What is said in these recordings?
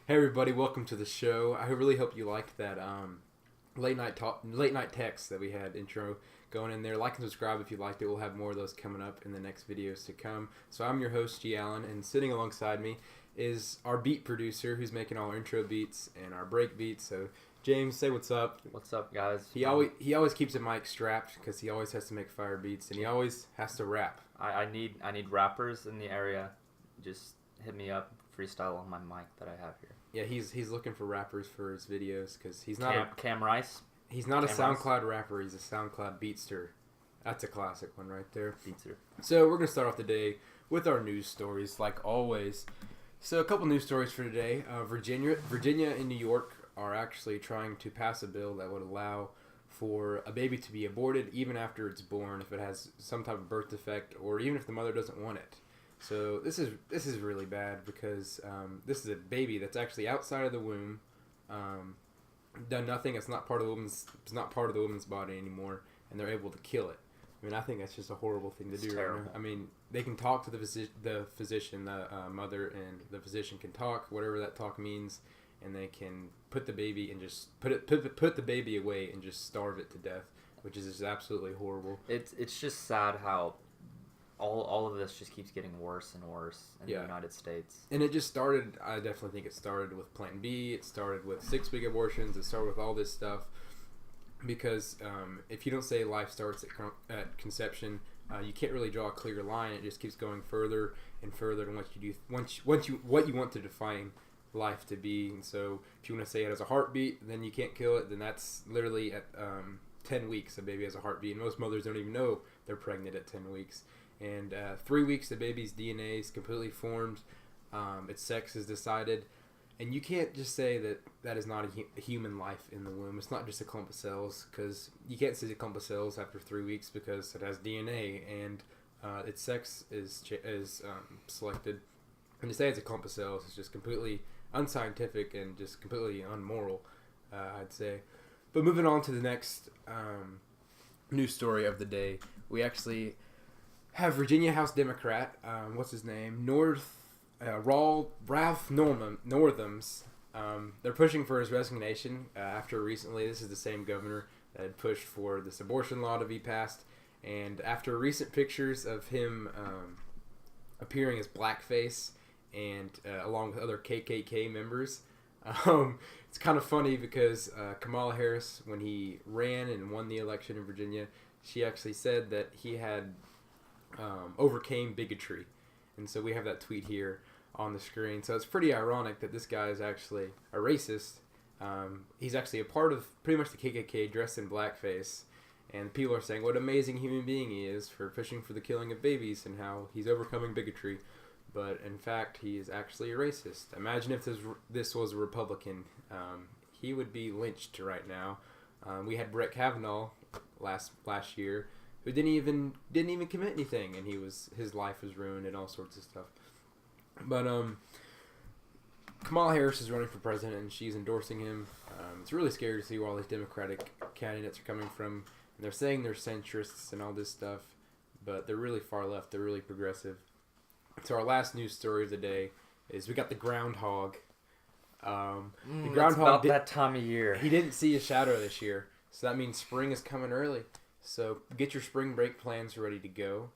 Hey everybody, welcome to the show. I really hope you liked that late night text that we had intro going in there. Like and subscribe if you liked it. We'll have more of those coming up in the next videos to come. So I'm your host, G. Allen, and sitting alongside me is our beat producer who's making all our intro beats and our break beats. So James, say what's up. What's up, guys? He always keeps a mic strapped because he always has to make fire beats and he always has to rap. I need rappers in the area. Just hit me up, freestyle on my mic that I have here. Yeah, he's looking for rappers for his videos because he's not Cam Rice. He's not a SoundCloud rapper. He's a SoundCloud beatster. That's a classic one right there. Beatster. So we're gonna start off the day with our news stories, like always. So a couple news stories for today. Virginia and New York are actually trying to pass a bill that would allow for a baby to be aborted even after it's born if it has some type of birth defect or even if the mother doesn't want it. So this is really bad because this is a baby that's actually outside of the womb, done nothing. It's not part of the woman's body anymore, and they're able to kill it. I mean, I think that's just a horrible thing to do. Terrible. Right now. I mean, they can talk to the physician, the mother, and the physician can talk, whatever that talk means, and they can put the baby and just put the baby away and just starve it to death, which is just absolutely horrible. It's just sad how all of this just keeps getting worse and worse in the United States. And it just started, I definitely think it started with Plan B, it started with 6-week abortions, it started with all this stuff. Because if you don't say life starts at conception, you can't really draw a clear line. It just keeps going further and further than what you want to define life to be. And so if you want to say it has a heartbeat, then you can't kill it. Then that's literally at 10 weeks a baby has a heartbeat. And most mothers don't even know they're pregnant at 10 weeks. And 3 weeks, the baby's DNA is completely formed. Its sex is decided. And you can't just say that is not a human life in the womb. It's not just a clump of cells, because you can't say a clump of cells after 3 weeks because it has DNA and its sex is selected. And to say it's a clump of cells is just completely unscientific and just completely unmoral, I'd say. But moving on to the next news story of the day, we actually have Virginia House Democrat, what's his name, Ralph Northams. They're pushing for his resignation after recently. This is the same governor that had pushed for this abortion law to be passed. And after recent pictures of him appearing as blackface and along with other KKK members, it's kind of funny because Kamala Harris, when he ran and won the election in Virginia, she actually said that he had overcame bigotry. And so we have that tweet here on the screen. So it's pretty ironic that this guy is actually a racist. He's actually a part of pretty much the KKK dressed in blackface. And people are saying what an amazing human being he is for pushing for the killing of babies and how he's overcoming bigotry. But in fact, he is actually a racist. Imagine if this was a Republican. He would be lynched right now. We had Brett Kavanaugh last year, who didn't even commit anything, and his life was ruined and all sorts of stuff. But Kamala Harris is running for president, and she's endorsing him. It's really scary to see where all these Democratic candidates are coming from. And they're saying they're centrists and all this stuff, but they're really far left. They're really progressive. So our last news story of the day is we got the groundhog. The groundhog it's about that time of year. He didn't see a shadow this year. So that means spring is coming early. So get your spring break plans ready to go.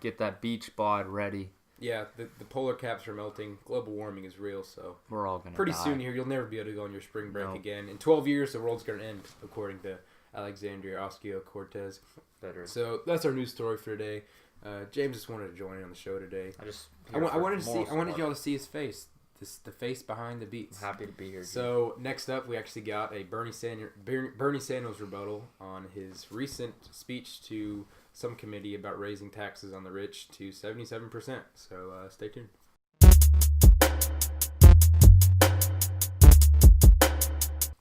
Get that beach bod ready. Yeah, the polar caps are melting. Global warming is real, so we're all going to pretty die. soon here, you'll never be able to go on your spring break again. In 12 years, the world's going to end, according to Alexandria Ocasio-Cortez. So that's our news story for today. James just wanted to join in on the show today. I wanted y'all to see his face, the face behind the beats. I'm happy to be here. So next up, we actually got a Bernie Sanders rebuttal on his recent speech to some committee about raising taxes on the rich to 77%. So stay tuned.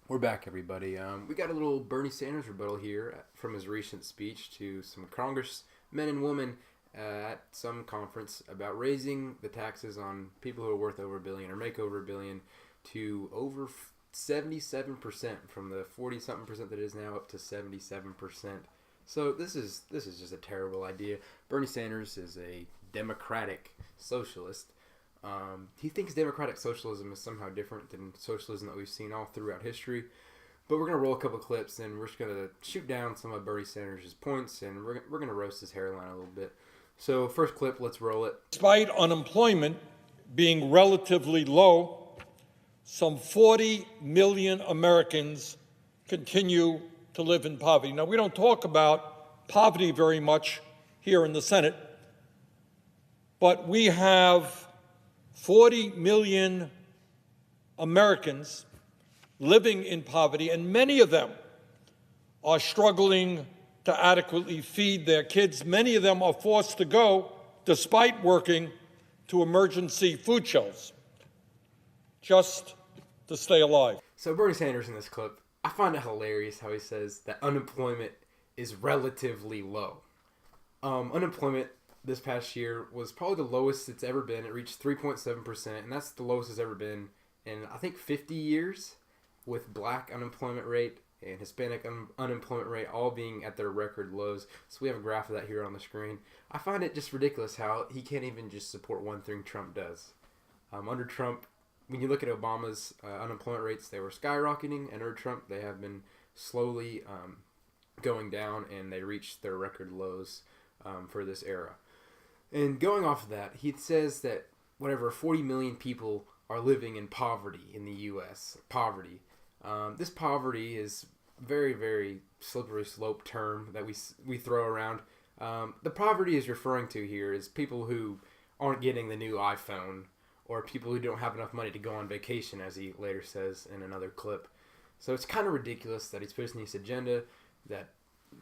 We're back, everybody. We got a little Bernie Sanders rebuttal here from his recent speech to some congressmen and women at some conference about raising the taxes on people who are worth over $1 billion or make over $1 billion to over 77%, from the 40-something% that it is now up to 77%. So this is just a terrible idea. Bernie Sanders is a democratic socialist. He thinks democratic socialism is somehow different than socialism that we've seen all throughout history. But we're going to roll a couple clips and we're just going to shoot down some of Bernie Sanders' points, and we're going to roast his hairline a little bit. So first clip, let's roll it. Despite unemployment being relatively low, some 40 million Americans continue to live in poverty. Now, we don't talk about poverty very much here in the Senate, but we have 40 million Americans living in poverty, and many of them are struggling to adequately feed their kids. Many of them are forced to go, despite working, to emergency food shelves just to stay alive. So Bernie Sanders in this clip, I find it hilarious how he says that unemployment is relatively low. Unemployment this past year was probably the lowest it's ever been. It reached 3.7%, and that's the lowest it's ever been in, I think, 50 years, with black unemployment rate and Hispanic unemployment rate all being at their record lows. So we have a graph of that here on the screen. I find it just ridiculous how he can't even just support one thing Trump does. Under Trump, when you look at Obama's unemployment rates, they were skyrocketing, and under Trump, they have been slowly going down, and they reached their record lows for this era. And going off of that, he says that 40 million people are living in poverty in the U.S. Poverty. This poverty is very, very slippery slope term that we throw around. The poverty is referring to here is people who aren't getting the new iPhone, or people who don't have enough money to go on vacation, as he later says in another clip. So it's kind of ridiculous that he's pushing this agenda, that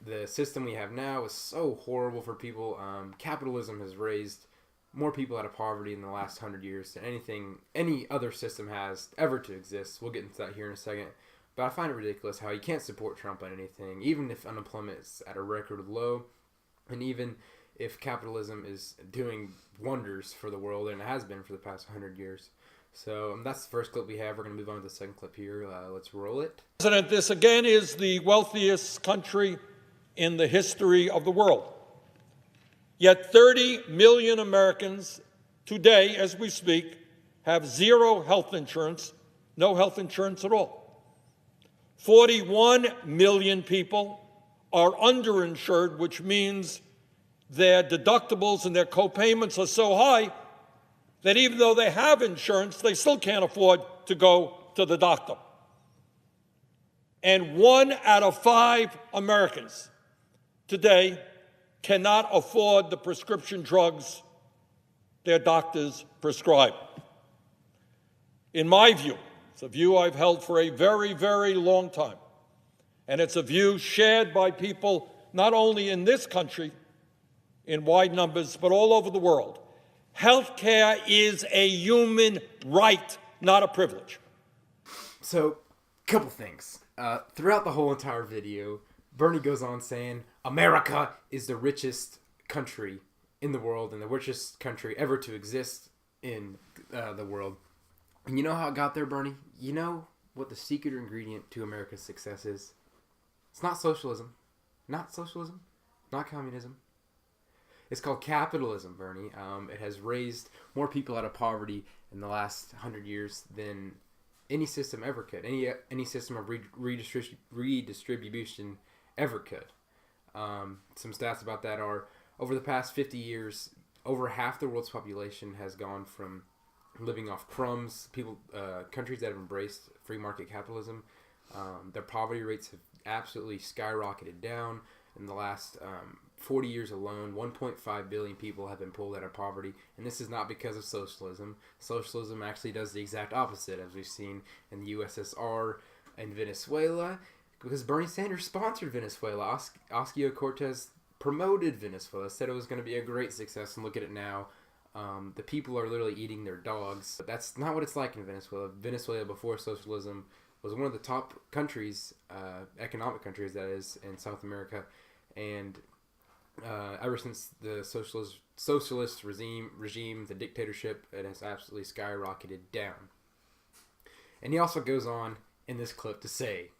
the system we have now is so horrible for people. Capitalism has raised more people out of poverty in the last 100 years than any other system has ever to exist. We'll get into that here in a second. But I find it ridiculous how you can't support Trump on anything, even if unemployment is at a record low, and even if capitalism is doing wonders for the world, and it has been for the past 100 years. So that's the first clip we have. We're going to move on to the second clip here. Let's roll it. President, this again is the wealthiest country in the history of the world. Yet 30 million Americans today, as we speak, have zero health insurance, no health insurance at all. 41 million people are underinsured, which means their deductibles and their co-payments are so high that even though they have insurance, they still can't afford to go to the doctor. And 1 out of 5 Americans today cannot afford the prescription drugs their doctors prescribe. In my view, it's a view I've held for a very, very long time, and it's a view shared by people not only in this country in wide numbers, but all over the world. Health care is a human right, not a privilege. So, couple things. Throughout the whole entire video, Bernie goes on saying, America is the richest country in the world and the richest country ever to exist in the world. And you know how it got there, Bernie? You know what the secret ingredient to America's success is? It's not socialism. Not socialism. Not communism. It's called capitalism, Bernie. It has raised more people out of poverty in the last 100 years than any system ever could. Any system of redistribution ever could. Some stats about that are, over the past 50 years, over half the world's population has gone from living off crumbs. Countries that have embraced free market capitalism, their poverty rates have absolutely skyrocketed down. In the last 40 years alone, 1.5 billion people have been pulled out of poverty, and this is not because of socialism. Socialism actually does the exact opposite, as we've seen in the USSR and Venezuela, because Bernie Sanders sponsored Venezuela. Ocasio-Cortez promoted Venezuela, said it was going to be a great success, and look at it now. The people are literally eating their dogs. But that's not what it's like in Venezuela. Venezuela, before socialism, was one of the top countries, economic countries, that is, in South America. And ever since the socialist regime, the dictatorship, it has absolutely skyrocketed down. And he also goes on in this clip to say,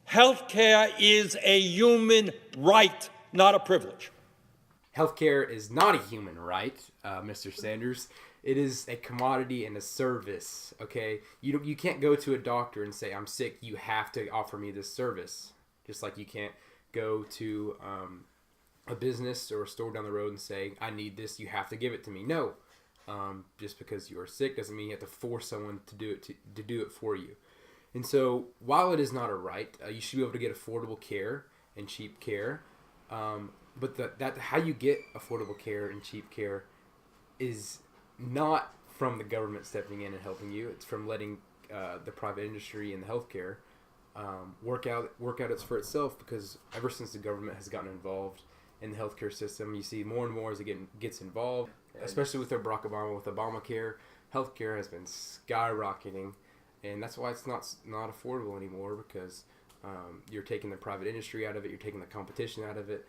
healthcare is a human right, not a privilege. Healthcare is not a human right, Mr. Sanders. It is a commodity and a service, okay? You can't go to a doctor and say, I'm sick, you have to offer me this service. Just like you can't go to a business or a store down the road and say, I need this, you have to give it to me. No. Just because you are sick doesn't mean you have to force someone to do it for you. And so, while it is not a right, you should be able to get affordable care and cheap care. But how you get affordable care and cheap care is not from the government stepping in and helping you. It's from letting the private industry and the healthcare work out it's for itself. Because ever since the government has gotten involved in the healthcare system, you see more and more as it gets involved, especially with Barack Obama, with Obamacare. Healthcare has been skyrocketing, and that's why it's not affordable anymore, because you're taking the private industry out of it, you're taking the competition out of it.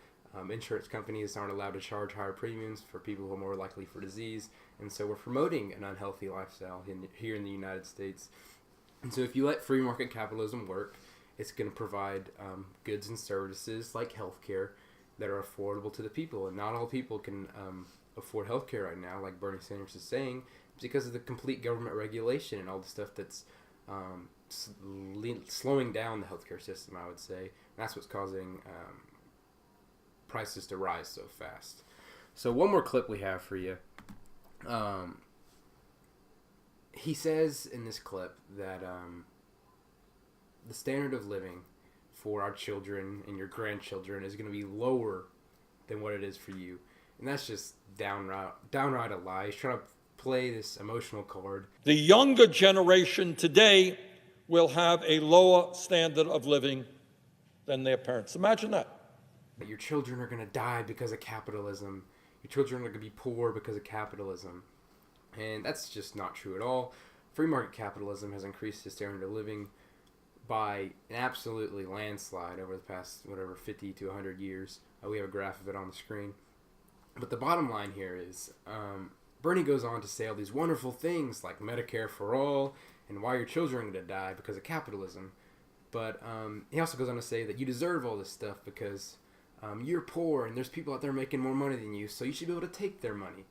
Insurance companies aren't allowed to charge higher premiums for people who are more likely for disease, and so we're promoting an unhealthy lifestyle here in the United States. And so if you let free market capitalism work, it's going to provide goods and services like healthcare that are affordable to the people, and not all people can afford healthcare right now, like Bernie Sanders is saying, because of the complete government regulation and all the stuff that's slowing down the healthcare system, I would say. And that's what's causing prices to rise so fast. So one more clip we have for you. He says in this clip that the standard of living for our children and your grandchildren is going to be lower than what it is for you. And that's just downright a lie. He's trying to play this emotional card. The younger generation today will have a lower standard of living than their parents. Imagine that. Your children are going to die because of capitalism. Your children are going to be poor because of capitalism. And that's just not true at all. Free market capitalism has increased the standard of living by an absolutely landslide over the past, 50 to 100 years. We have a graph of it on the screen. But the bottom line here is, Bernie goes on to say all these wonderful things like Medicare for all and why your children are going to die because of capitalism. But he also goes on to say that you deserve all this stuff because you're poor and there's people out there making more money than you, so you should be able to take their money.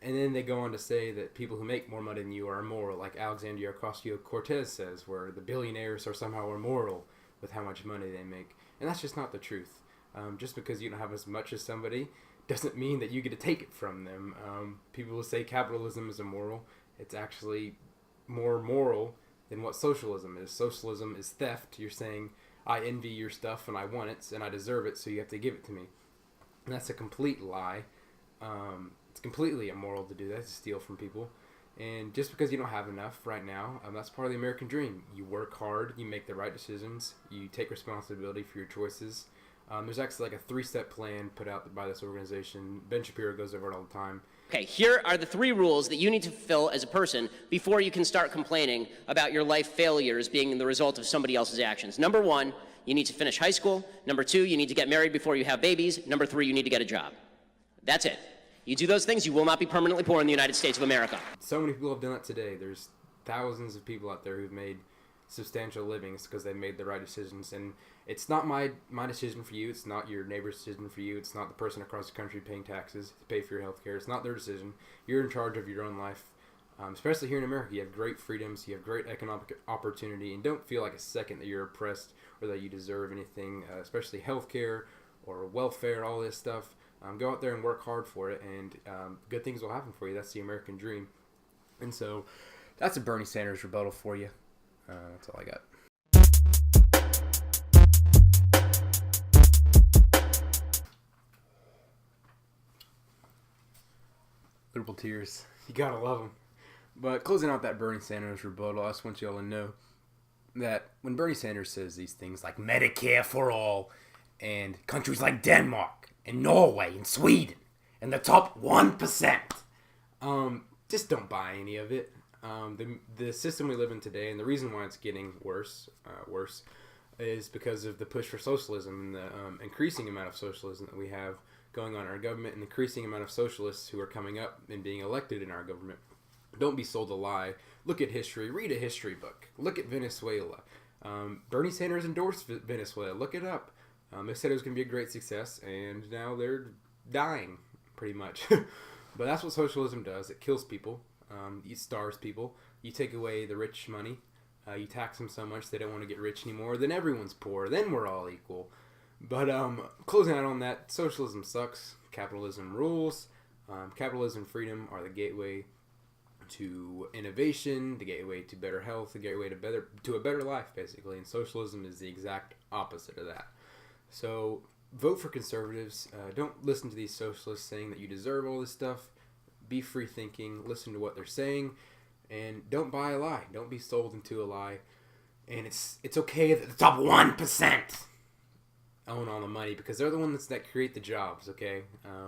And then they go on to say that people who make more money than you are immoral, like Alexandria Ocasio-Cortez says, where the billionaires are somehow immoral with how much money they make. And that's just not the truth. Just because you don't have as much as somebody doesn't mean that you get to take it from them. People will say capitalism is immoral. It's actually more moral than what socialism is. Socialism is theft. You're saying, I envy your stuff and I want it and I deserve it, so you have to give it to me. And that's a complete lie. It's completely immoral to do that, to steal from people. And just because you don't have enough right now, that's part of the American dream. You work hard, you make the right decisions, you take responsibility for your choices. There's actually like a 3-step plan put out by this organization. Ben Shapiro goes over it all the time. Okay, here are the 3 rules that you need to fulfill as a person before you can start complaining about your life failures being the result of somebody else's actions. Number 1, you need to finish high school. Number 2, you need to get married before you have babies. Number 3, you need to get a job. That's it. You do those things, you will not be permanently poor in the United States of America. So many people have done that today. There's thousands of people out there who've made substantial livings because they made the right decisions. And it's not my decision for you. It's not your neighbor's decision for you. It's not the person across the country paying taxes to pay for your health care. It's not their decision. You're in charge of your own life. Especially here in America, you have great freedoms, you have great economic opportunity, and don't feel like a second that you're oppressed or that you deserve anything, especially healthcare or welfare, all this stuff. Go out there and work hard for it, and good things will happen for you. That's the American dream. And so that's a Bernie Sanders rebuttal for you. That's all I got. Liberal tears. You gotta love them. But closing out that Bernie Sanders rebuttal, I just want you all to know that when Bernie Sanders says these things like Medicare for all, and countries like Denmark and Norway and Sweden and the top 1%, just don't buy any of it. The system we live in today, and the reason why it's getting worse, is because of the push for socialism and the increasing amount of socialism that we have going on in our government, and the increasing amount of socialists who are coming up and being elected in our government. Don't be sold a lie. Look at history. Read a history book. Look at Venezuela. Bernie Sanders endorsed Venezuela. Look it up. They said it was going to be a great success, and now they're dying, pretty much. But that's what socialism does. It kills people. It starves people. You take away the rich money. You tax them so much they don't want to get rich anymore. Then everyone's poor. Then we're all equal. But closing out on that, socialism sucks. Capitalism rules. Capitalism and freedom are the gateway to innovation, the gateway to better health, the gateway to a better life, basically. And socialism is the exact opposite of that. So vote for conservatives. Don't listen to these socialists saying that you deserve all this stuff. Be free thinking. Listen to what they're saying, and don't buy a lie. Don't be sold into a lie. And it's okay that the top 1% own all the money, because they're the ones that create the jobs. Okay,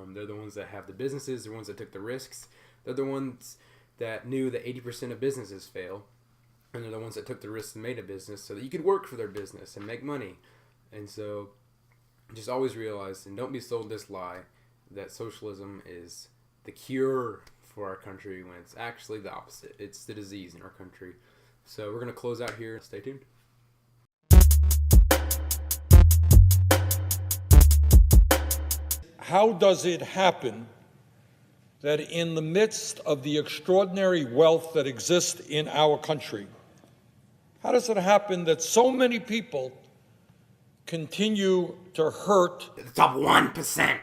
they're the ones that have the businesses. They're the ones that took the risks. They're the ones that knew that 80% of businesses fail, and they're the ones that took the risks and made a business so that you could work for their business and make money. And so just always realize, and don't be sold this lie, that socialism is the cure for our country when it's actually the opposite. It's the disease in our country. So we're going to close out here. Stay tuned. How does it happen that in the midst of the extraordinary wealth that exists in our country, how does it happen that so many people continue to hurt The top 1%.